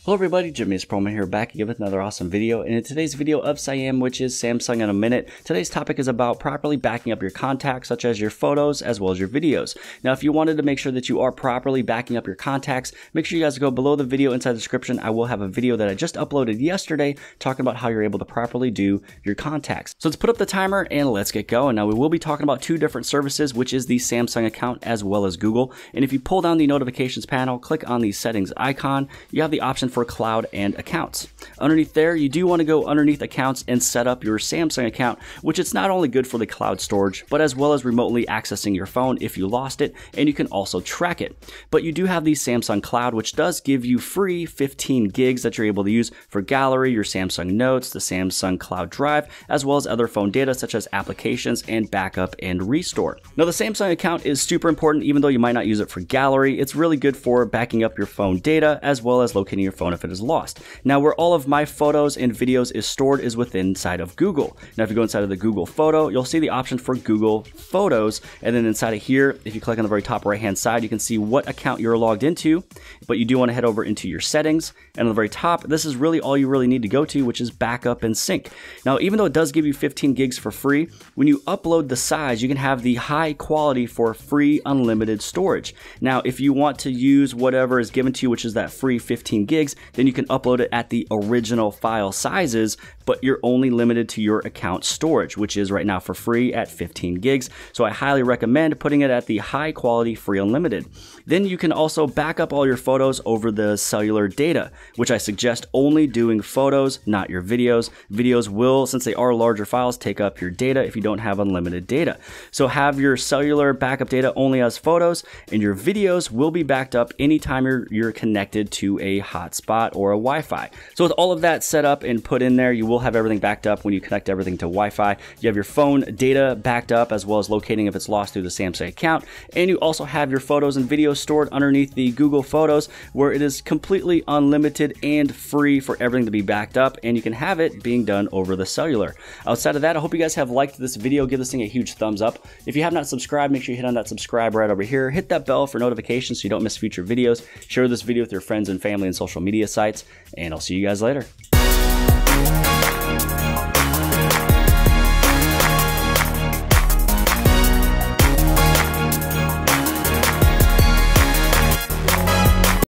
Hello everybody, jimmyispromo here, back again with another awesome video. And in today's video of SIAM, which is Samsung in a minute, today's topic is about properly backing up your contacts, such as your photos as well as your videos. Now, if you wanted to make sure that you are properly backing up your contacts, make sure you guys go below the video inside the description. I will have a video that I just uploaded yesterday talking about how you're able to properly do your contacts. So let's put up the timer and let's get going. Now, we will be talking about two different services, which is the Samsung account as well as Google. And if you pull down the notifications panel, click on the settings icon, you have the option for cloud and accounts. Underneath there, you do want to go underneath accounts and set up your Samsung account, which it's not only good for the cloud storage, but as well as remotely accessing your phone if you lost it, and you can also track it. But you do have the Samsung Cloud, which does give you free 15 gigs that you're able to use for gallery, your Samsung Notes, the Samsung Cloud Drive, as well as other phone data such as applications and backup and restore. Now, the Samsung account is super important, even though you might not use it for gallery. It's really good for backing up your phone data as well as locating your phone if it is lost. Now, where all of my photos and videos is stored is within inside of Google. Now, if you go inside of the Google photo, you'll see the option for Google Photos. And then inside of here, if you click on the very top right-hand side, you can see what account you're logged into, but you do want to head over into your settings. And on the very top, this is really all you really need to go to, which is backup and sync. Now, even though it does give you 15 gigs for free, when you upload the size, you can have the high quality for free unlimited storage. Now, if you want to use whatever is given to you, which is that free 15 gigs, then you can upload it at the original file sizes, but you're only limited to your account storage, which is right now for free at 15 gigs. So I highly recommend putting it at the high quality free unlimited. Then you can also back up all your photos over the cellular data, which I suggest only doing photos, not your videos. Videos will, since they are larger files, take up your data if you don't have unlimited data. So have your cellular backup data only as photos, and your videos will be backed up anytime you're connected to a hotspot or a Wi-Fi. So with all of that set up and put in there, you will have everything backed up when you connect everything to Wi-Fi. You have your phone data backed up as well as locating if it's lost through the Samsung account. And you also have your photos and videos stored underneath the Google Photos, where it is completely unlimited and free for everything to be backed up, and you can have it being done over the cellular. Outside of that, I hope you guys have liked this video. Give this thing a huge thumbs up. If you have not subscribed, make sure you hit on that subscribe right over here. Hit that bell for notifications so you don't miss future videos. Share this video with your friends and family and social media sites, and I'll see you guys later.